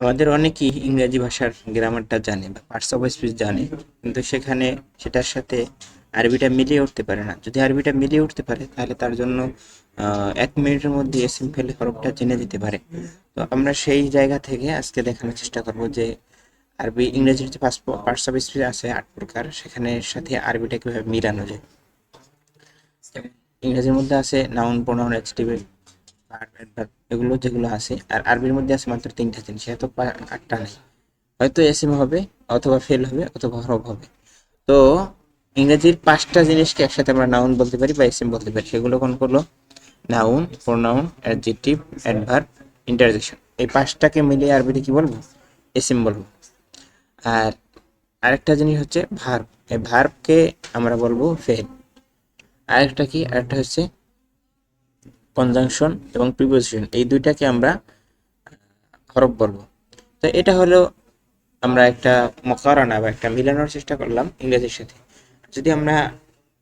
আমাদের অনেকেই ইংরেজি ভাষার গ্রামারটা জানে বা পার্টস অফ স্পিচ জানে, কিন্তু সেখানে সেটার সাথে আরবিটা মিলিয়ে উঠতে পারে না। যদি আরবিটা মিলিয়ে উঠতে পারে তাহলে তার জন্য 1 মিনিটের মধ্যে সিম্পল হরফটা জেনে যেতে পারে। তো আমরা সেই জায়গা থেকে আজকে দেখানোর চেষ্টা করব যে আরবি ইংরেজির যে পার্টস অফ স্পিচ আছে 8 প্রকার, সেখানে সাথে আরবিটা কিভাবে মিলানো যায়। ইংরেজির মধ্যে আছে noun, pronoun, adjective, verb, adverb, এগুলো যেগুলো আছে। আর আরবির মধ্যে আছে মাত্র 3টা জিনিস, এত 8টা নেই। হয়তো এসএম হবে, অথবা ফেল হবে, অথবা হরফ হবে। তো ইংরেজির 5টা জিনিসকে একসাথে আমরা নাউন বলতে পারি বা এসএম বলতে পারি। সেগুলো কোন করলো? Noun, pronoun, adjective, adverb, interjection. এই 5টাকে মিলিয়ে আরবিতে কি বলবো? এসএম বলবো। আর আরেকটা জিনিস হচ্ছে ভার্ব। এই ভার্বকে আমরা বলবো ফেল। আরেকটা কি? আরেকটা হচ্ছে কনজাংশন এবং প্রিপোজিশন। এই দুইটাকে আমরা হরফ বলবো। তো এটা হলো আমরা একটা মকারানা বা একটা মিলানোর চেষ্টা করলাম ইংরেজির সাথে। যদি আমরা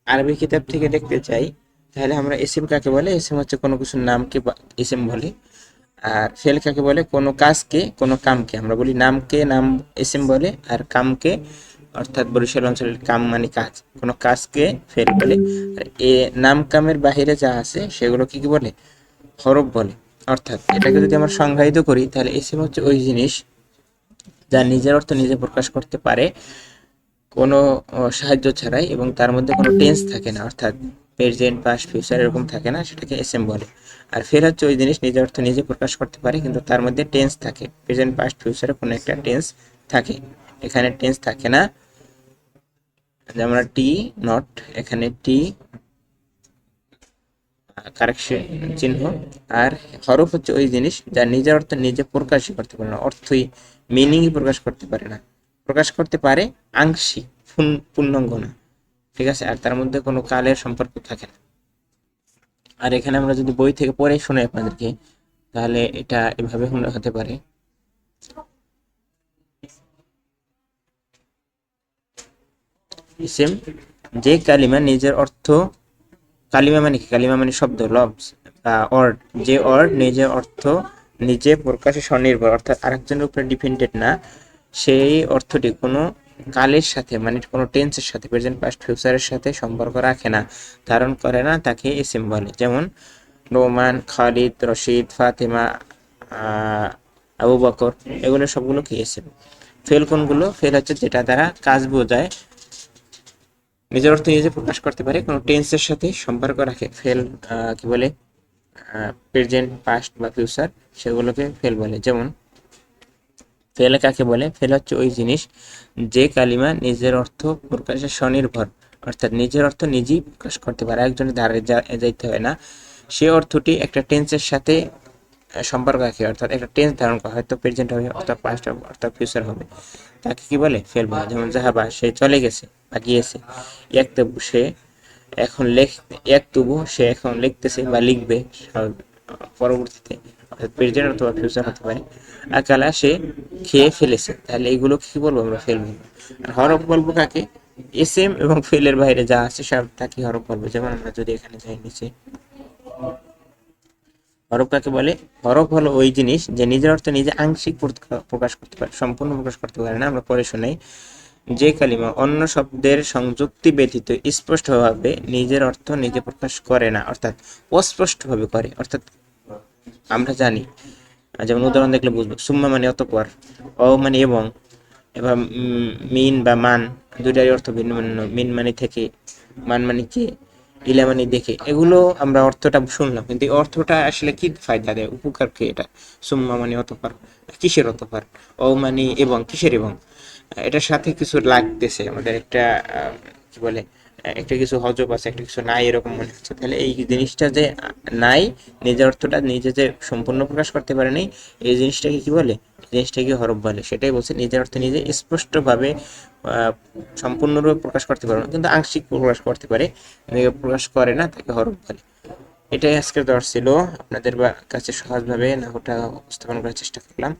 আরবি কিতাব থেকে দেখতে চাই, তাহলে আমরা এসএম কাকে বলে? এসএম হচ্ছে কোনো কিছুর নামকে এসএম বলে। আর ফেল কাকে বলে? কোনো কাজকে, কোনো কামকে। আমরা বলি নামকে নাম এসএম বলে, আর কামকে, অর্থাৎ বরিশাল অঞ্চলের কাম মানে কাজ, কোনো কাজকে ফেল বলে। আর এ নাম কামের বাহিরে যা আছে সেগুলো কি কি বলে? হরফ বলে। অর্থাৎ এটাকে যদি আমরা সংজ্ঞায়িত করি, তাহলে এসএম হচ্ছে ওই জিনিস যা নিজের অর্থ নিজে প্রকাশ করতে পারে কোনো সাহায্য ছাড়াই, এবং তার মধ্যে কোনো টেন্স থাকে না, অর্থাৎ প্রেজেন্ট, পাস্ট, ফিউচার এরকম থাকে না, সেটাকে এসএম বলে। আর ফের হচ্ছে ওই জিনিস নিজের অর্থ নিজে প্রকাশ করতে পারে, কিন্তু তার মধ্যে টেন্স থাকে, প্রেজেন্ট, পাস্ট, ফিউচারে কোনো একটা টেন্স থাকে। এখানে টেন্স থাকে না, যেমন টি নট, এখানে টি কারেকশন চিহ্ন। আর হরফ হচ্ছে ওই জিনিস যা নিজের অর্থ নিজে প্রকাশই করতে পারে না, অর্থই মিনিংই প্রকাশ করতে পারে না, প্রকাশ করতে পারে আংশিক, পূর্ণাঙ্গ না। ঠিক আছে? আর তার মধ্যে কোনো কালের সম্পর্ক থাকে না। আর এখানে আমরা যদি বই থেকে পড়ে শোনাই আপনাদেরকে, তাহলে এটা এভাবে হতে পারে। ইসেম, যে কালিমা নিজের অর্থ, কালিমা মানে কি? কালিমা মানে শব্দ, লফজ, অর্ড। যে অর্ড নিজের অর্থ নিজে প্রকাশে স্বনির্ভর, অর্থাৎ আরেকজনের উপরে ডিপেন্ডেন্ট না, সেই অর্থটি কোনো কালের সাথে, মানে কোনো টেন্সের সাথে, প্রেজেন্ট, পাস্ট, ফিউচারের সাথে সম্পর্ক রাখে না, ধারণ করে না, তাকে ইসিম বলে। যেমন নোমান, খালিদ, রশিদ, ফাতেমা, আবু বকর, এগুলো সবগুলো কি ইসিম। ফেল কোনগুলো? ফেল হচ্ছে যেটা দ্বারা কাজ বোঝায়, নিজের অর্থ নিজে প্রকাশ করতে পারে, কোনো টেন্সের সাথে সম্পর্ক রাখে, ফেল কি বলে? প্রেজেন্ট, পাস্ট বা ফিউচার, সেগুলোকে ফেল বলে। যেমন ফেল কাকে বলে? ফেল হচ্ছে ওই জিনিস যে কালিমা নিজের অর্থ প্রকাশে স্বনির্ভর, অর্থাৎ নিজের অর্থ নিজেই প্রকাশ করতে পারে, একজনের ধারে যাইতে হয় না। সে অর্থটি একটা টেন্সের সাথে সম্পর্ক রাখে, অর্থাৎ একটা টেন্স ধারণ করা, হয়তো প্রেজেন্ট হবে, অর্থাৎ পাস্ট হবে, অর্থাৎ ফিউচার হবে, তাকে কি বলে? ফেল বলে। যেমন জাহাবা, সে চলে গেছে বা গিয়েছে। ইয়াকতুবু, সে এখন ইয়াকতুবু, সে এখন লিখতেছে বা লিখবে পরবর্তীতে, অর্থাৎ প্রেজেন্ট অথবা ফিউচার হতে পারে। আকালা, সে খেয়ে ফেলেছে। তাহলে এইগুলো কি বলবো? আমরা ফেল বলবো। আর হরফ বলবো কাকে? এসএম এবং ফেলের বাইরে যা আছে সব তাকে হরফ বলবো। যেমন আমরা যদি এখানে যাই নিচে, হরফ কাকে বলে? হরফ হলো ওই জিনিস যে নিজের অর্থ নিজে আংশিক প্রকাশ করতে পারে, সম্পূর্ণ প্রকাশ করতে পারে না। আমরা পরে শোনাই, যে কালিমা অন্য শব্দের সংযুক্তি ব্যতীত স্পষ্টভাবে নিজের অর্থ নিজে প্রকাশ করে না, অর্থাৎ অস্পষ্টভাবে করে। অর্থাৎ আমরা জানি, যেমন উদাহরণ দেখলে বুঝবো, সুম্মা মানে অতঃপর, অ মানে এবং, এবার মিন বা মান, দুইটারই অর্থ ভিন্ন ভিন্ন। মিন মানে থেকে, মান মানে কে, ইলা মানে দেখে। এগুলো আমরা অর্থটা শুনলাম, কিন্তু এই অর্থটা আসলে কি ফায়দা দেয়, উপকার কি এটা? সুম্মা মানে অতঃপর, কিসের অতঃপর? ও মানে এবং, কিসের এবং? এটার সাথে কিছু লাগতেছে আমাদের, একটা কি বলে, একটা কিছু হজব আছে, একটা কিছু নাই, এরকম মনে হচ্ছে। তাহলে এই জিনিসটা যে নাই, নিজের অর্থটা নিজে যে সম্পূর্ণ প্রকাশ করতে পারে নাই, এই জিনিসটাকে কি বলে? এই জিনিসটাকে হরফ বলে। সেটাই বলছে, নিজের অর্থ নিজে স্পষ্টভাবে সম্পূর্ণরূপে প্রকাশ করতে পারে না, কিন্তু আংশিক প্রকাশ করতে পারে, প্রকাশ করে না, তাকে হরফ বলে। এটাই আজকের দর্শ ছিল। আপনাদের কাছে সহজভাবে নাহটা উপস্থাপন করার চেষ্টা করলাম।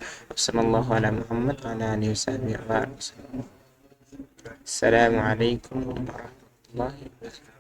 সাল্লাল্লাহু আলা মুহাম্মদ ওয়া আলা আলিহি ওয়া সাহবিহি ওয়া সাল্লাম। আসসালামু আলাইকুম ওয়া রাহমাতুল্লাহি ওয়া বারাকাতুহু।